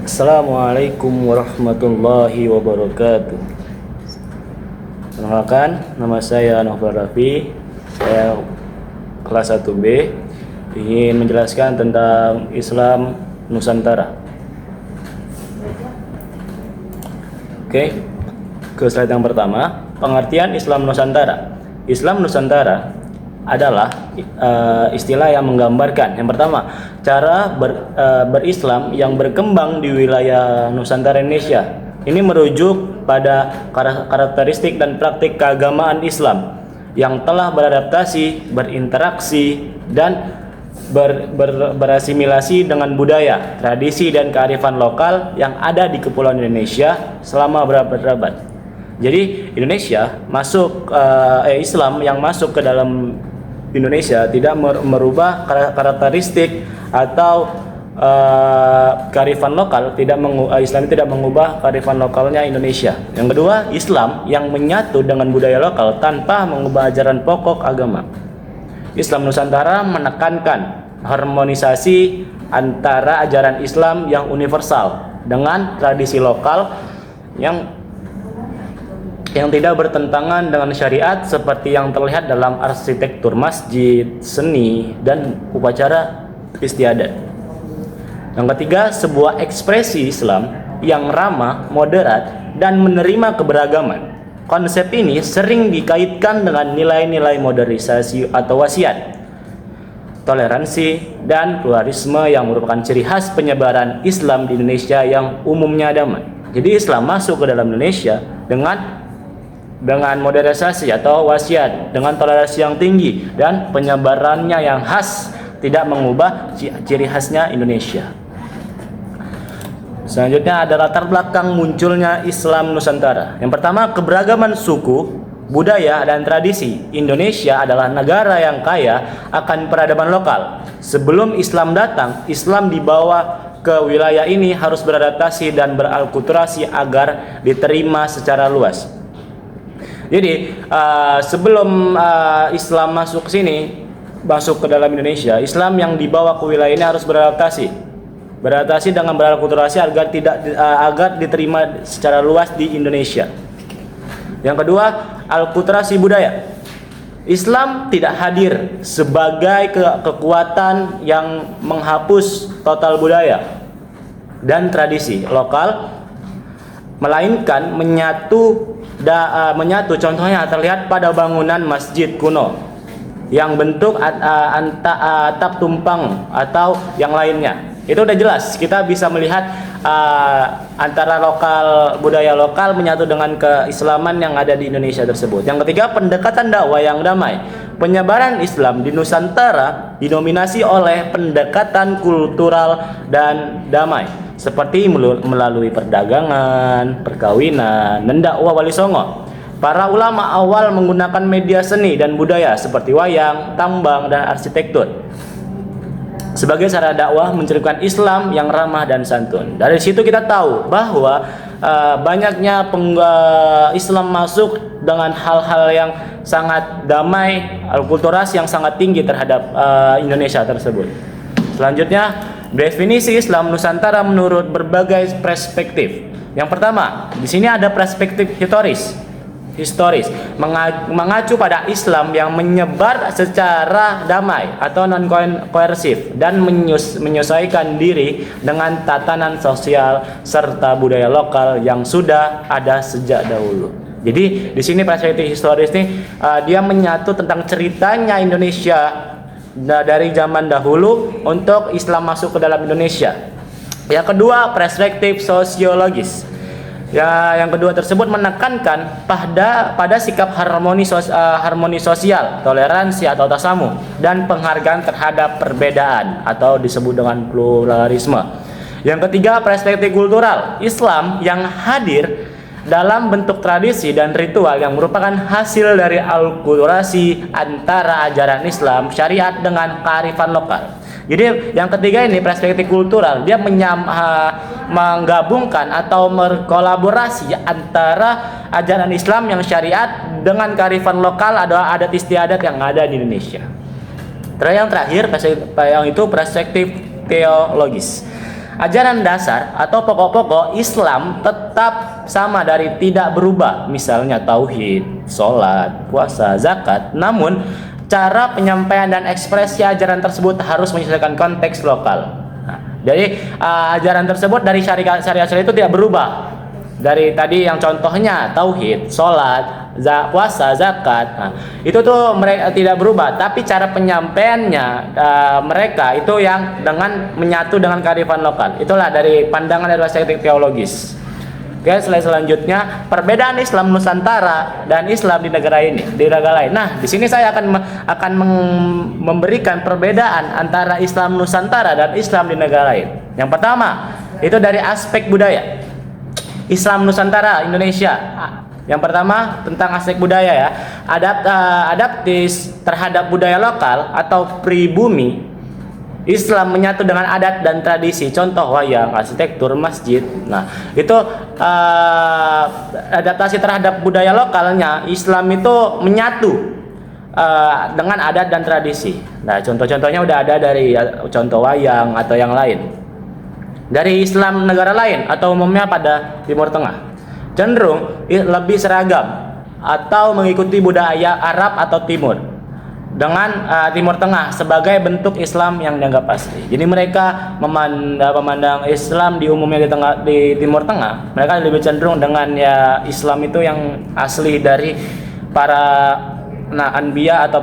Assalamualaikum warahmatullahi wabarakatuh. Perkenalkan, nama saya Novel Rafi. Saya kelas 1B, ingin menjelaskan tentang Islam Nusantara. Oke, ke slide yang pertama, pengertian Islam Nusantara. Islam Nusantara adalah istilah yang menggambarkan, yang pertama, cara berislam yang berkembang di wilayah Nusantara Indonesia. Ini merujuk pada karakteristik dan praktik keagamaan Islam yang telah beradaptasi, berinteraksi, dan berasimilasi dengan budaya, tradisi, dan kearifan lokal yang ada di Kepulauan Indonesia selama berabad-abad. Jadi Indonesia masuk Islam yang masuk ke dalam Indonesia tidak merubah karakteristik atau kearifan lokal, Islam tidak mengubah kearifan lokalnya Indonesia. Yang kedua, Islam yang menyatu dengan budaya lokal tanpa mengubah ajaran pokok agama. Islam Nusantara menekankan harmonisasi antara ajaran Islam yang universal dengan tradisi lokal yang tidak bertentangan dengan syariat, seperti yang terlihat dalam arsitektur masjid, seni, dan upacara istiadat. Yang ketiga, sebuah ekspresi Islam yang ramah, moderat, dan menerima keberagaman. Konsep ini sering dikaitkan dengan nilai-nilai modernisasi atau wasiat, toleransi, dan pluralisme yang merupakan ciri khas penyebaran Islam di Indonesia yang umumnya damai. Jadi Islam masuk ke dalam Indonesia dengan modernisasi atau wasiat, dengan toleransi yang tinggi, dan penyebarannya yang khas, tidak mengubah ciri khasnya Indonesia. Selanjutnya ada latar belakang munculnya Islam Nusantara. Yang pertama, keberagaman suku, budaya, dan tradisi. Indonesia adalah negara yang kaya akan peradaban lokal. Sebelum Islam datang, Islam dibawa ke wilayah ini harus beradaptasi dan beralkulturasi agar diterima secara luas. Jadi sebelum Islam masuk ke sini, masuk ke dalam Indonesia, Islam yang dibawa ke wilayah ini harus beradaptasi dengan beralkulturasi agar diterima secara luas di Indonesia. Yang kedua, alkulturasi budaya. Islam tidak hadir sebagai kekuatan yang menghapus total budaya dan tradisi lokal, melainkan menyatu. Contohnya terlihat pada bangunan masjid kuno yang bentuk atap tumpang atau yang lainnya. Itu udah jelas, kita bisa melihat antara budaya lokal menyatu dengan keislaman yang ada di Indonesia tersebut. Yang ketiga, pendekatan dakwah yang damai. Penyebaran Islam di Nusantara didominasi oleh pendekatan kultural dan damai, seperti melalui perdagangan, perkawinan, dan dakwah Wali Songo. Para ulama awal menggunakan media seni dan budaya seperti wayang, tambang, dan arsitektur sebagai cara dakwah menceritakan Islam yang ramah dan santun. Dari situ kita tahu bahwa banyaknya Islam masuk dengan hal-hal yang sangat damai, alkulturasi yang sangat tinggi terhadap Indonesia tersebut. Selanjutnya, definisi Islam Nusantara menurut berbagai perspektif. Yang pertama, di sini ada perspektif historis, mengacu pada Islam yang menyebar secara damai atau non-koersif dan menyesuaikan diri dengan tatanan sosial serta budaya lokal yang sudah ada sejak dahulu. Jadi di sini perspektif historis ini dia menyatu tentang ceritanya Indonesia dari zaman dahulu untuk Islam masuk ke dalam Indonesia. Yang kedua, perspektif sosiologis. Yang kedua tersebut menekankan pada sikap harmoni sosial, toleransi atau tasamuh, dan penghargaan terhadap perbedaan atau disebut dengan pluralisme. Yang ketiga, perspektif kultural. Islam yang hadir dalam bentuk tradisi dan ritual yang merupakan hasil dari alkulturasi antara ajaran Islam syariat dengan kearifan lokal. Jadi yang ketiga ini perspektif kultural, dia menggabungkan atau berkolaborasi antara ajaran Islam yang syariat dengan kearifan lokal, ada adat istiadat yang ada di Indonesia. Terus yang terakhir, yang itu perspektif teologis. Ajaran dasar atau pokok-pokok Islam tetap sama dari tidak berubah, misalnya tauhid, sholat, puasa, zakat. Namun cara penyampaian dan ekspresi ajaran tersebut harus menyesuaikan konteks lokal. Nah, jadi ajaran tersebut dari syariat itu tidak berubah. Dari tadi yang contohnya tauhid, sholat, puasa, zakat, nah, itu tuh mereka tidak berubah, tapi cara penyampaiannya mereka itu yang dengan menyatu dengan kearifan lokal. Itulah dari pandangan dari perspektif teologis. Oke, selanjutnya perbedaan Islam Nusantara dan Islam di negara lain. Nah, di sini saya akan memberikan perbedaan antara Islam Nusantara dan Islam di negara lain. Yang pertama itu dari aspek budaya. Islam Nusantara Indonesia. Yang pertama tentang aspek budaya ya. Adaptis terhadap budaya lokal atau pribumi. Islam menyatu dengan adat dan tradisi. Contoh wayang, arsitektur, masjid. Nah, itu adaptasi terhadap budaya lokalnya. Islam itu menyatu dengan adat dan tradisi. Nah, contoh-contohnya udah ada dari contoh wayang atau yang lain. Dari Islam negara lain atau umumnya pada Timur Tengah cenderung lebih seragam atau mengikuti budaya Arab atau Timur dengan Timur Tengah sebagai bentuk Islam yang dianggap asli. Jadi mereka memandang Islam di umumnya di Timur Tengah, mereka lebih cenderung dengan ya Islam itu yang asli dari para anbiya atau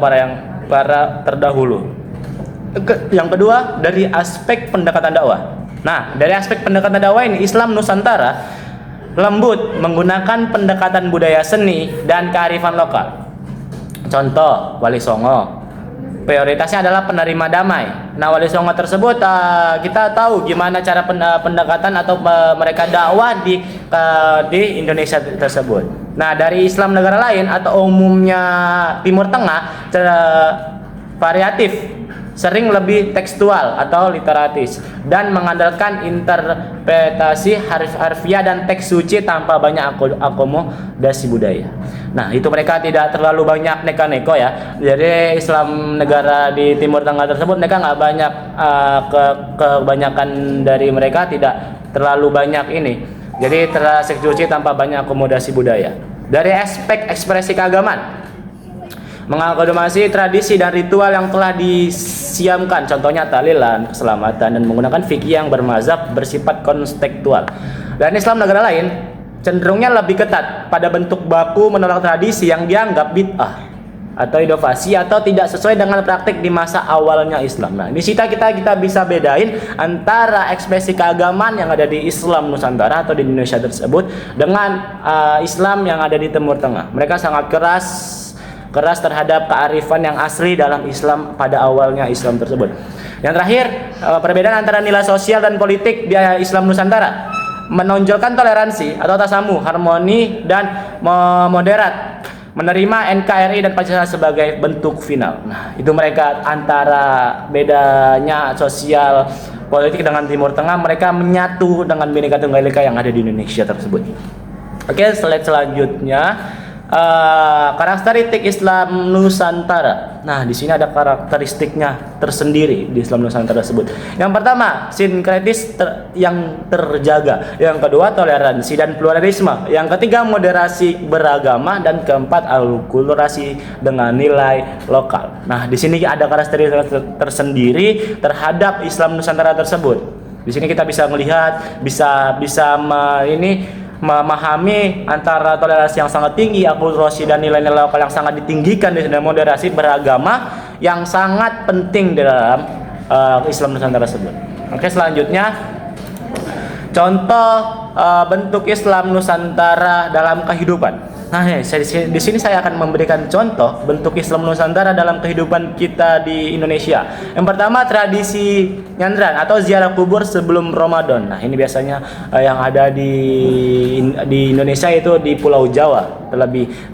para terdahulu. Yang kedua dari aspek pendekatan dakwah. Nah, dari aspek pendekatan dakwah ini Islam Nusantara lembut menggunakan pendekatan budaya seni dan kearifan lokal. Contoh Wali Songo, prioritasnya adalah penerima damai. Nah, Wali Songo tersebut kita tahu gimana cara pendekatan atau mereka dakwah di Indonesia tersebut. Nah, dari Islam negara lain atau umumnya Timur Tengah variatif, sering lebih tekstual atau literatis dan mengandalkan interpretasi harfiah dan teks suci tanpa banyak akomodasi budaya. Nah, itu mereka tidak terlalu banyak neka-neko ya. Jadi Islam negara di Timur Tengah tersebut mereka nggak banyak kebanyakan dari mereka tidak terlalu banyak ini. Jadi teks suci tanpa banyak akomodasi budaya. Dari aspek ekspresi keagamaan, mengakomodasi tradisi dan ritual yang telah disiamkan, contohnya tahlilan, keselamatan, dan menggunakan fikih yang bermazhab bersifat kontekstual. Dan Islam negara lain cenderungnya lebih ketat pada bentuk baku menolak tradisi yang dianggap bid'ah atau inovasi atau tidak sesuai dengan praktik di masa awalnya Islam. Nah, di sini kita bisa bedain antara ekspresi keagamaan yang ada di Islam Nusantara atau di Indonesia tersebut dengan Islam yang ada di Timur Tengah. Mereka sangat keras terhadap kearifan yang asli dalam Islam pada awalnya Islam tersebut. Yang terakhir, perbedaan antara nilai sosial dan politik di Islam Nusantara menonjolkan toleransi atau tasamuh, harmoni dan moderat, menerima NKRI dan Pancasila sebagai bentuk final. Nah, itu mereka antara bedanya sosial politik dengan Timur Tengah, mereka menyatu dengan Bhinneka Tunggal Ika yang ada di Indonesia tersebut. Oke, slide selanjutnya. Karakteristik Islam Nusantara. Nah, di sini ada karakteristiknya tersendiri di Islam Nusantara tersebut. Yang pertama, sinkretis yang terjaga. Yang kedua, toleransi dan pluralisme. Yang ketiga, moderasi beragama, dan keempat, akulturasi dengan nilai lokal. Nah, di sini ada karakteristik tersendiri terhadap Islam Nusantara tersebut. Di sini kita bisa melihat, bisa memahami antara toleransi yang sangat tinggi, akulturasi dan nilai-nilai lokal yang sangat ditinggikan, dan moderasi beragama yang sangat penting di dalam Islam Nusantara tersebut. Oke, selanjutnya contoh bentuk Islam Nusantara dalam kehidupan. Nah, di sini saya akan memberikan contoh bentuk Islam Nusantara dalam kehidupan kita di Indonesia. Yang pertama, tradisi nyandran atau ziarah kubur sebelum Ramadan. Nah, ini biasanya yang ada di Indonesia itu di Pulau Jawa.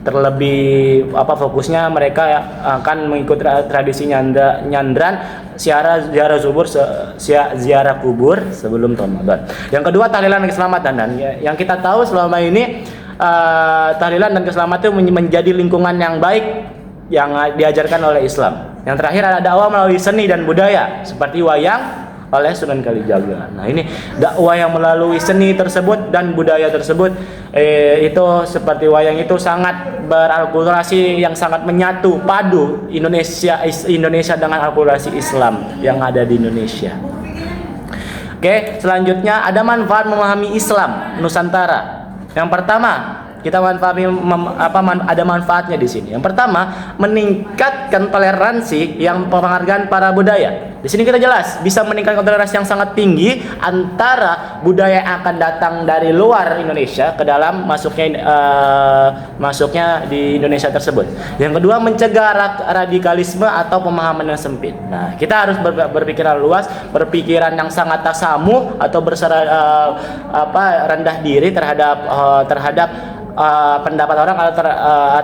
Terlebih fokusnya mereka akan mengikuti tradisi nyandran ziarah kubur sebelum Ramadan. Yang kedua, tahlilan dan keselamatan. Dan yang kita tahu selama ini tahlilan dan keselamatan itu menjadi lingkungan yang baik yang diajarkan oleh Islam. Yang terakhir ada dakwah melalui seni dan budaya seperti wayang, oleh Sunan Kalijaga. Nah, ini dakwah yang melalui seni tersebut dan budaya tersebut itu seperti wayang itu sangat berakulturasi yang sangat menyatu padu Indonesia dengan akulturasi Islam yang ada di Indonesia. Oke, selanjutnya ada manfaat memahami Islam Nusantara. Yang pertama, kita ada manfaatnya di sini. Yang pertama, meningkatkan toleransi yang penghargaan para budaya. Di sini kita jelas bisa meningkatkan toleransi yang sangat tinggi antara budaya yang akan datang dari luar Indonesia ke dalam masuknya di Indonesia tersebut. Yang kedua, mencegah radikalisme atau pemahaman yang sempit. Nah, kita harus berpikiran luas, berpikiran yang sangat tasamu atau rendah diri terhadap pendapat orang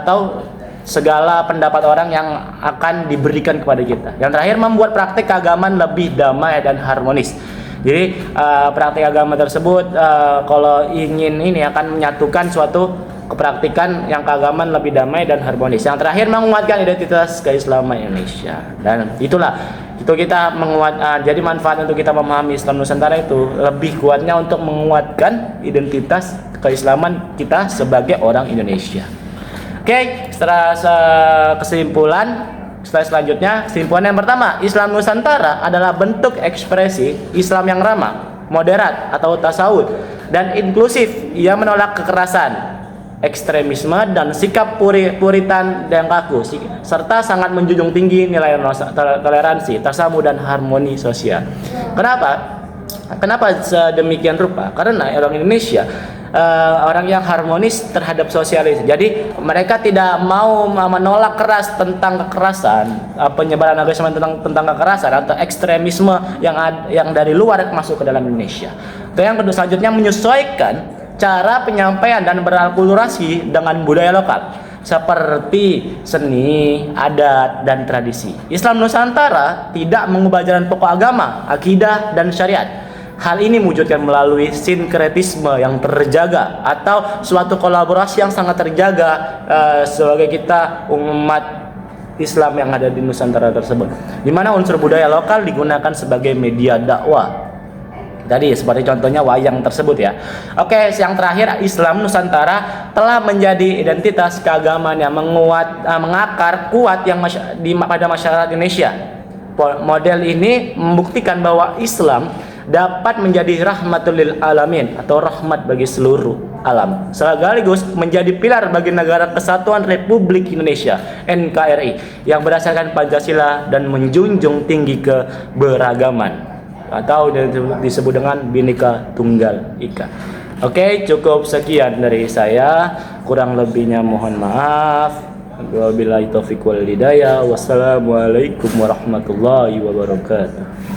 atau segala pendapat orang yang akan diberikan kepada kita. Yang terakhir, membuat praktik keagamaan lebih damai dan harmonis. Jadi praktik agama tersebut kalau ingin ini akan menyatukan suatu kepraktikan yang keagamaan lebih damai dan harmonis. Yang terakhir, menguatkan identitas keislaman Indonesia. Dan itu kita jadi manfaat untuk kita memahami Islam Nusantara itu lebih kuatnya untuk menguatkan identitas keislaman kita sebagai orang Indonesia. Oke, setelah selanjutnya, kesimpulan yang pertama, Islam Nusantara adalah bentuk ekspresi Islam yang ramah, moderat atau tasawuf dan inklusif. Ia menolak kekerasan, ekstremisme dan sikap puritan dan kaku, serta sangat menjunjung tinggi nilai toleransi, tasamu dan harmoni sosial. Kenapa sedemikian rupa? Karena orang Indonesia orang yang harmonis terhadap sosialis. Jadi mereka tidak mau menolak keras tentang kekerasan, penyebaran agama tentang kekerasan atau ekstremisme yang dari luar masuk ke dalam Indonesia. Yang kedua, selanjutnya menyesuaikan cara penyampaian dan berakulturasi dengan budaya lokal seperti seni, adat, dan tradisi. Islam Nusantara tidak mengubah jalan pokok agama, akidah, dan syariat. Hal ini mewujudkan melalui sinkretisme yang terjaga atau suatu kolaborasi yang sangat terjaga sebagai kita umat Islam yang ada di Nusantara tersebut, di mana unsur budaya lokal digunakan sebagai media dakwah. Tadi seperti contohnya wayang tersebut ya. Oke, yang terakhir, Islam Nusantara telah menjadi identitas keagamaan yang mengakar kuat pada masyarakat Indonesia. Model ini membuktikan bahwa Islam dapat menjadi rahmatul lil alamin atau rahmat bagi seluruh alam, sekaligus menjadi pilar bagi Negara Kesatuan Republik Indonesia NKRI yang berdasarkan Pancasila dan menjunjung tinggi keberagaman atau disebut dengan Bhinneka Tunggal Ika. Oke, cukup sekian dari saya, kurang lebihnya mohon maaf. Wabillahi taufiq wal hidayah. Wassalamualaikum warahmatullahi wabarakatuh.